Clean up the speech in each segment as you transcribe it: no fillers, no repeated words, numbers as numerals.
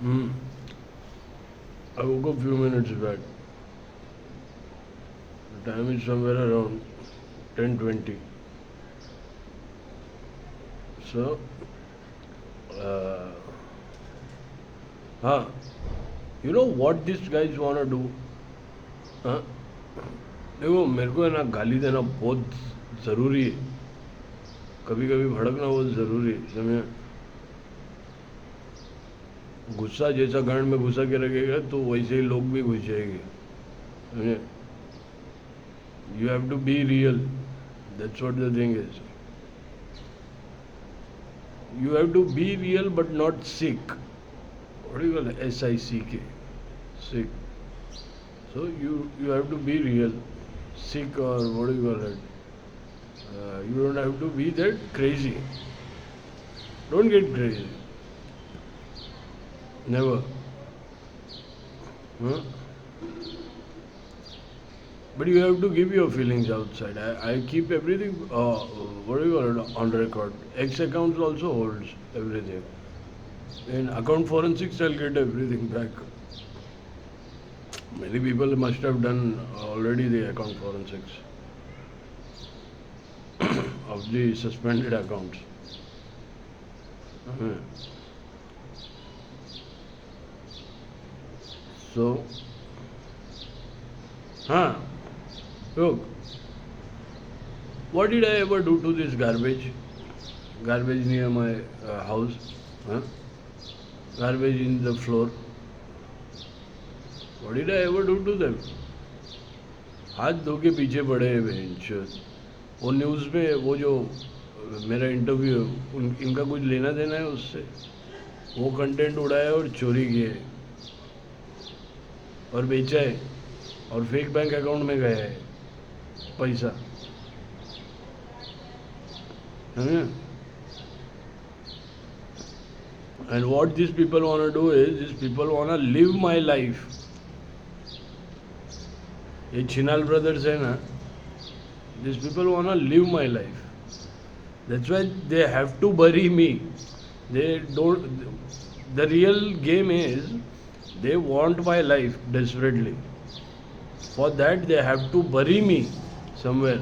Hmm. I woke up few minutes back. The time is somewhere around 10:20. So, uh, huh? You know what these guys wanna do? हाँ? देखो मेरे को है ना गाली देना बहुत ज़रूरी है. कभी कभी भड़कना बहुत ज़रूरी है. समझे? गुस्सा जैसा गांड में घुसा के रखेगा तो वैसे ही लोग भी घुस जाएंगे. समझे? You have to be real. That's what the thing is. You have to be real but not sick. What do you call it? SICK. Sick. So you have to be real. Sick, or what do you call it? You don't have to be that crazy. Don't get crazy. Never. Huh? But you have to give your feelings outside. I keep everything, what do you call it, on record. X accounts also holds everything. In account forensics, I'll get everything back. Many people must have done already the account forensics of the suspended accounts. Uh, So, huh? Look, what did I ever do to this garbage? Garbage near my house? Huh? Garbage in the floor? What did I ever do to them? हाथ धो के पीछे पड़े हैं bench. वो news पे वो जो मेरा इंटरव्यू है इनका कुछ लेना देना है उससे. वो कंटेंट उड़ाया और चोरी किए और बेचा है और फेक बैंक अकाउंट में गया है पैसा. है. And what these people want to do is, these people want to live my life. ये छिनाल brothers है ना, these people want to live my life. That's why they have to bury me. They don't. The real game is they want my life desperately. For that they have to bury me somewhere.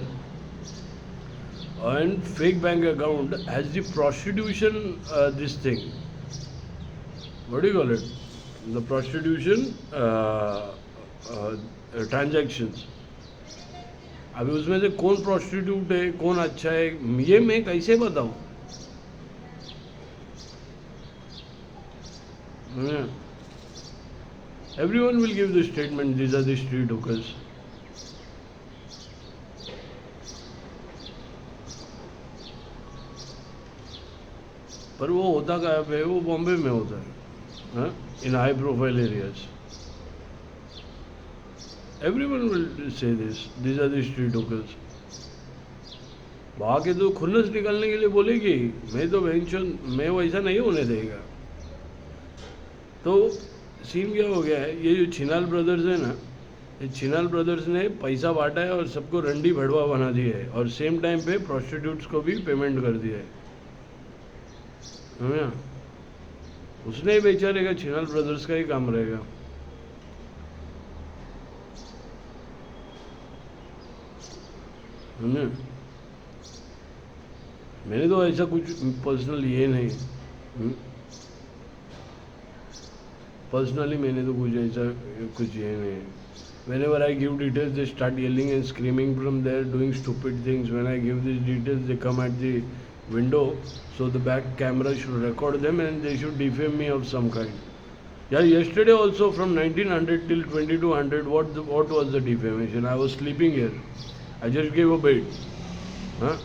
And fake bank account has the prostitution, this thing. What do you call it? The prostitution transactions. अभी उसमें से कौन prostitute है कौन अच्छा है ये मैं कैसे बताऊं? Everyone will give the statement, these are the street hookers. पर वो होता कहाँ पे है? वो बॉम्बे में होता है. Huh? In high profile areas. Everyone will say this. These are the street hookers. वहाँ के तो खुन्नस निकालने के लिए बोलेगी. मैं तो मैं वैसा नहीं होने देगा. तो सीन क्या हो गया है? ये जो छिनाल ब्रदर्स है ना, ये छिनाल ब्रदर्स ने पैसा बांटा है और सबको रंडी भड़वा बना दिया है और सेम टाइम पे प्रोस्टिट्यूट्स को भी पेमेंट कर दिया है. उसने ही बेचारे का छिनाल ब्रदर्स का ही काम रहेगा. मैंने तो ऐसा कुछ पर्सनल ये नहीं. पर्सनली मैंने तो कुछ ऐसा कुछ ये नहीं. Whenever I give details, they start yelling and screaming from there, doing stupid things. When I give these details, they come at the window, so the back camera should record them and they should defame me of some kind. Yeah, yesterday also from 1900 till 2200, what was the defamation? I was sleeping here. I just gave a bed. Huh?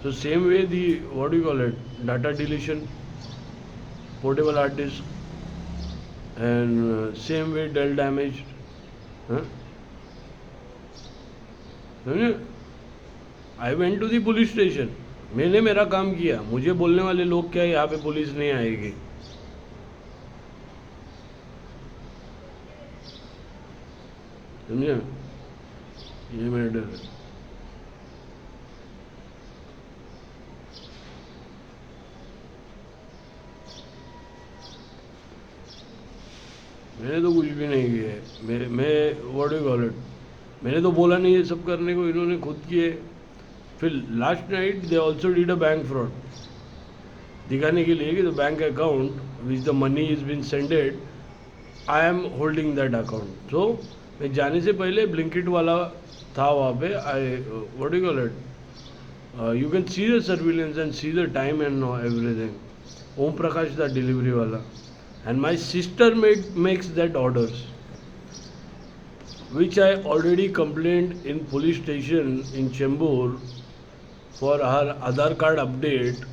So same way the, what do you call it, data deletion, portable hard disk, and same way Dell damage. Huh? I went to the police station. मैंने मेरा काम किया. मुझे बोलने वाले लोग क्या यहाँ पे पुलिस नहीं आएगी. समझे? ये मैटर है. मैंने तो कुछ भी नहीं किया है। मैं व्हाट डू कॉल इट, मैंने तो बोला नहीं ये सब करने को, इन्होंने खुद किए। फिर last night they also did a bank fraud, दिखाने के लिए कि the bank account which the money is been sended, I am holding that account. So मैं जाने से पहले ब्लिंकिट वाला था वहाँ पे, I what do call it, you can see the surveillance and see the time and everything. Om Prakash the delivery wala, and my sister makes that orders, which I already complained in police station in Chembur for her Aadhaar card update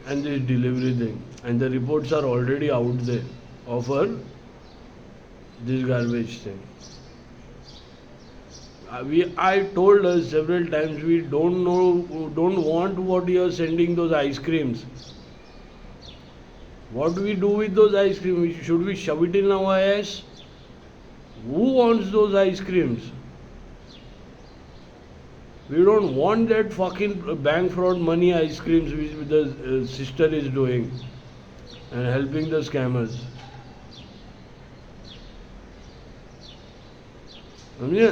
and this delivery thing, and the reports are already out there of her this garbage thing. I told her several times we don't want what you are sending those ice creams. What do we do with those ice creams? Should we shove it in our ass? Who wants those ice creams? We don't want that fucking bank fraud money ice creams which the sister is doing and helping the scammers. समझे?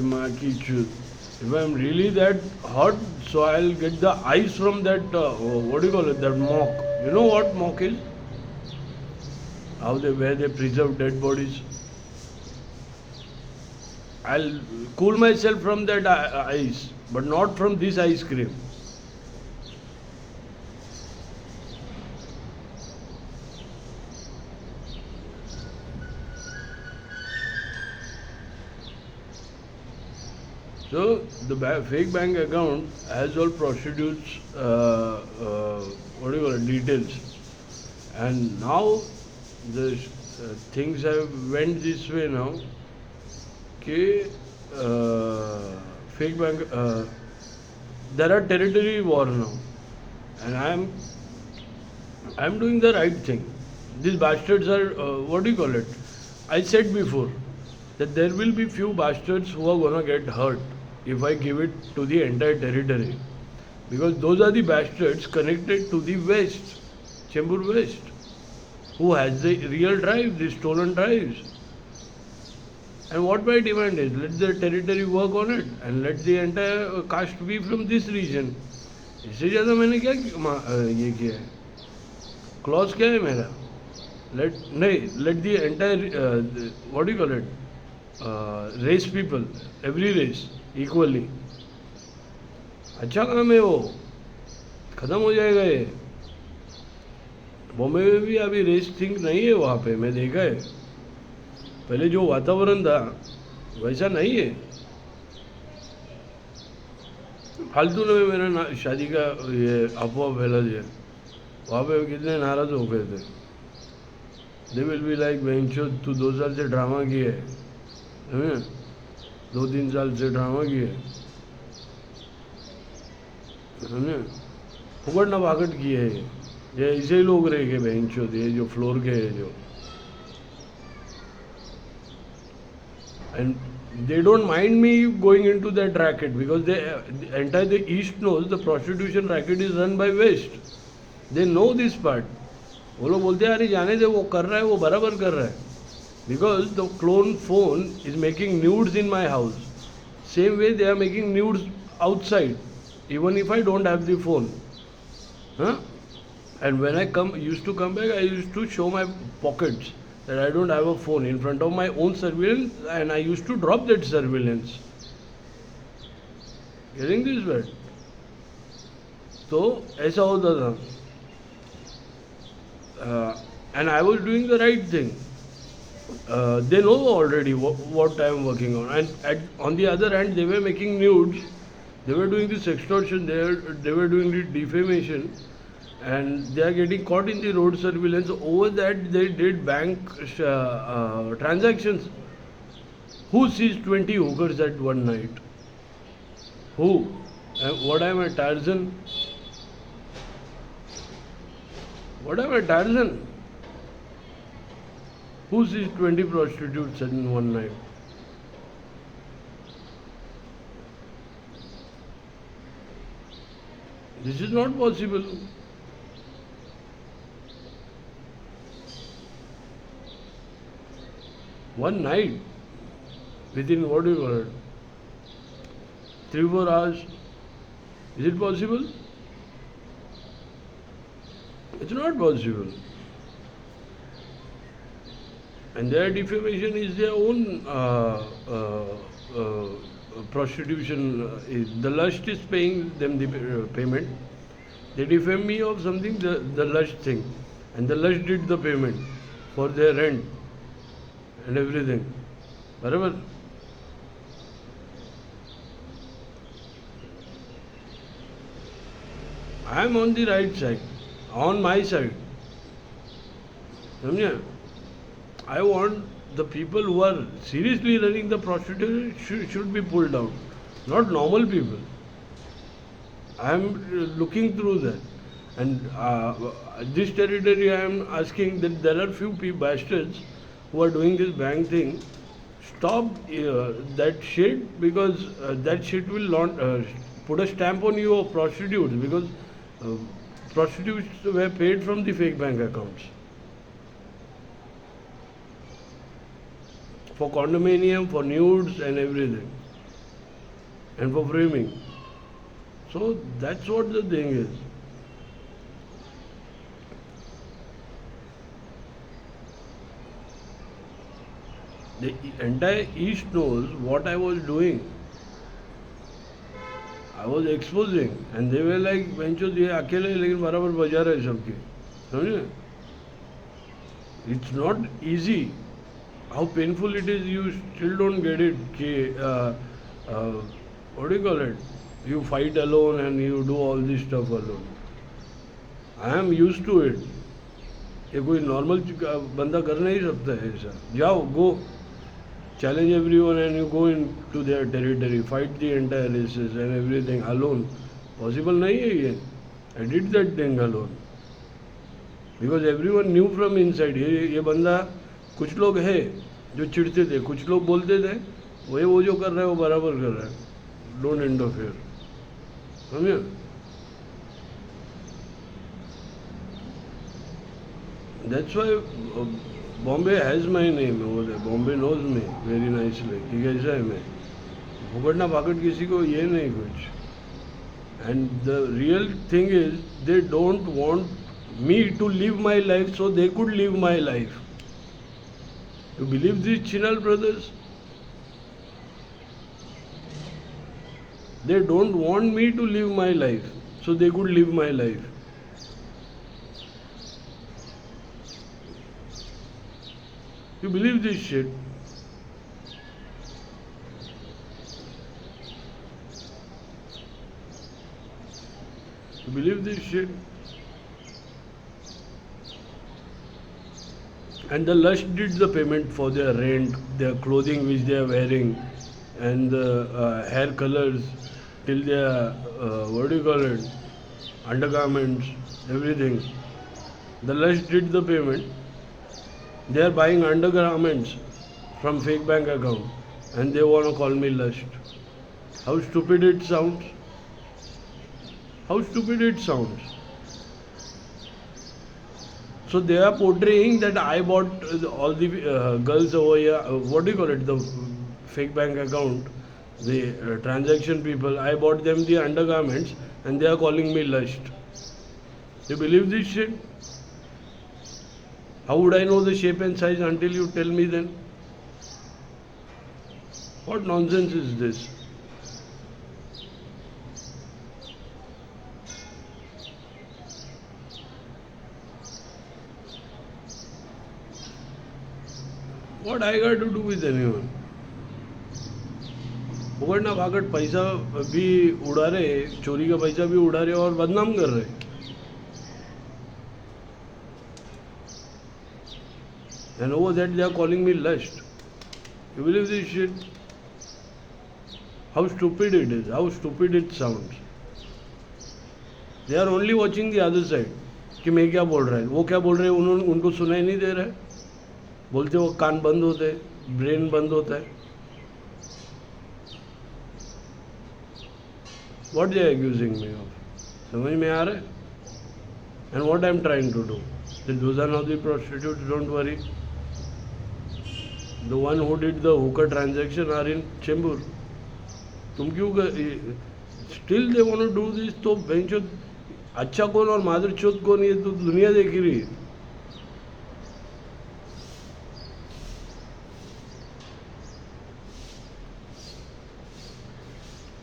If I'm really that hot, so I'll get the ice from that, what do you call it, that mock. You know what mock is? Where they preserve dead bodies. I'll cool myself from that ice, but not from this ice cream. So the fake bank account has all prostitutes, what do you call it, details, and now the things have went this way now. Okay, fake bank. There are territory war now, and I'm doing the right thing. These bastards are, what do you call it? I said before that there will be few bastards who are gonna get hurt if I give it to the entire territory, because those are the bastards connected to the West, Chembur West, who has the real drive, the stolen drives. And what my demand is, let the territory work on it and let the entire caste be from this region. इससे ज़्यादा मैंने क्या ये किया है, clause क्या है मेरा, let the entire what do you call it, race people, every race equally. अच्छा काम है वो, ख़त्म हो जाएगा ये। बॉम्बे में भी अभी रेस थिंग नहीं है वहाँ पे, मैं देखा है। पहले जो वातावरण था वैसा नहीं है। फालतू ने मेरा शादी का ये अफवाह फैला दिया, वहाँ पे कितने नाराज़ हो गए थे। दे विल बी लाइक बेंचो, तू 2 साल से ड्रामा किया है, 2-3 साल से ड्रामा किए, समझे, फुकट ना भागट किए है ये ऐसे ही लोग रह गए बेंचो, ये जो फ्लोर के है जो। And they don't mind me going into that racket because the entire East knows the prostitution racket is run by West. They know this part. वो लोग बोलते हैं अरे जाने दे, वो कर रहा है, वो बराबर कर रहा है, because the clone phone is making nudes in my house. Same way they are making nudes outside, even if I don't have the phone. Huh? And when I used to come back, I used to show my pockets that I don't have a phone in front of my own surveillance, and I used to drop that surveillance. Getting this right? तो ऐसा होता था, and I was doing the right thing. They know already what I am working on, and on the other hand, they were making nudes, they were doing this extortion, they were doing the defamation, and they are getting caught in the road surveillance. Over that they did bank transactions. Who sees 20 hookers at one night? Who? What am I, Tarzan? What am I, Tarzan? Who sees 20 prostitutes in one night? This is not possible. One night, within what do you call it, 3 4 hours, is it possible? It's not possible. And their defamation is their own prostitution. The lust is paying them the payment. They defame me of something, the lust thing. And the lust did the payment for their rent and everything. Barabar? I am on the right side, on my side. समझे? I want the people who are seriously running the prostitution should be pulled out, not normal people. I am looking through that. And this territory I am asking that there are few bastards who are doing this bank thing. Stop that shit, because that shit will not put a stamp on you of prostitutes, because prostitutes were paid from the fake bank accounts. For condominium, for nudes and everything, and for framing. So that's what the thing is. The entire East knows what I was doing. I was exposing, and they were like, "Bencho, ये अकेले लेकिन बराबर बजा रहे सबके." समझे? It's not easy. How painful it is, you still don't get it. What do you call it? You fight alone and you do all this stuff alone. I am used to it. ये कोई normal बंदा कर नहीं सकता है ऐसा. जाओ, go, challenge everyone and you go into their territory, fight the entire races and everything alone. Possible नहीं है ये. I did that thing alone. Because everyone knew from inside. ये बंदा, कुछ लोग है जो चिढ़ते थे, कुछ लोग बोलते थे वो जो कर रहा है वो बराबर कर रहा है, डोंट इंटरफेयर. समझे? That's why Bombay has my name. Bombay knows me very nicely कि कैसा है मैं. भुगड़ना भागड़ किसी को ये नहीं कुछ. And the real thing is they don't want me to live my life so they could live my life. You believe these Chinal brothers? They don't want me to live my life so they could live my life. You believe this shit? You believe this shit? And the lust did the payment for their rent, their clothing which they are wearing, and the hair colors till their, what do you call it, undergarments, everything. The lust did the payment. They are buying undergarments from fake bank account and they want to call me lust. How stupid it sounds. How stupid it sounds. So they are portraying that I bought all the girls over here, what do you call it, the fake bank account, the transaction people, I bought them the undergarments and they are calling me lust. You believe this shit? How would I know the shape and size until you tell me then? What nonsense is this? What I got to do with anyone? उगड़ना भागड़ पैसा भी उड़ा रहे, चोरी का पैसा भी उड़ा रहे और बदनाम कर रहे. And over that they are calling me lust. You believe this shit? How stupid it is, how stupid it sounds. They are only watching the other side. कि मैं क्या बोल रहा है, वो क्या बोल रहे हैं, उनको सुनाई नहीं दे रहा है. बोलते वो कान बंद होते हैं, ब्रेन बंद होता है. What they are accusing me of? समझ में आ रहा है? And what I am trying to do, those are not the prostitutes, don't worry. The one who did the hookah transaction are in Chembur. तुम क्यों still they want to do this? तो बेंचोद अच्छा कौन और मादर चौथ कौन, ये तो दुनिया देख ही रही है।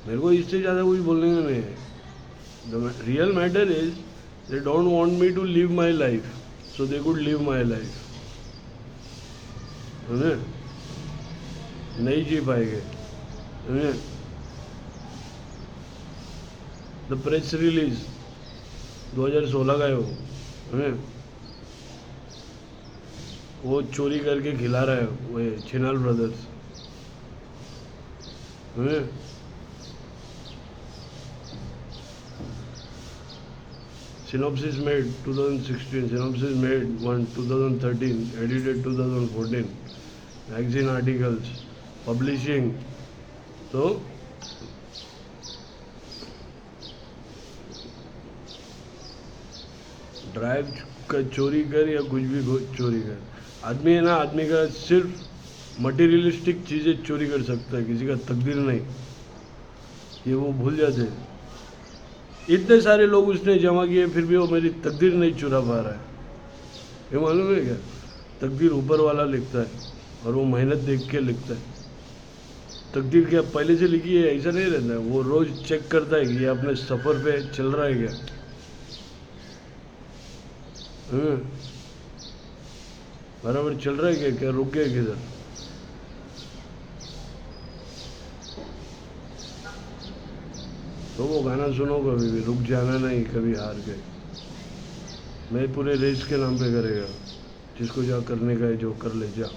मेरे को इससे ज़्यादा कुछ बोलने का नहीं है। The real matter is they don't want me to live my life, so they could live my life. नहीं जी पाएंगे। द प्रेस रिलीज 2016 का है वो चोरी करके खिला रहा है वो छिनाल brothers. Synopsis made 2016, synopsis made 2013, edited 2014, magazine articles, publishing. तो ड्राइव का चोरी कर या कुछ भी चोरी कर, आदमी है ना, आदमी का सिर्फ मटेरियलिस्टिक चीज़ें चोरी कर सकता है, किसी का तकदीर नहीं, ये वो भूल जाते हैं। इतने सारे लोग उसने जमा किए फिर भी वो मेरी तकदीर नहीं चुरा पा रहा है। ये मालूम है क्या? तकदीर ऊपर वाला लिखता है और वो मेहनत देख के लिखता है। तकदीर क्या पहले से लिखी है ऐसा नहीं रहता है, वो रोज़ चेक करता है कि ये अपने सफ़र पे चल रहा है क्या। बराबर चल रहा है क्या रुक गया किधर? तो वो गाना सुनो कभी भी, रुक जाना नहीं कभी हार गए। मैं पूरे रेस के नाम पे करेगा, जिसको जा करने का है जो कर ले जा।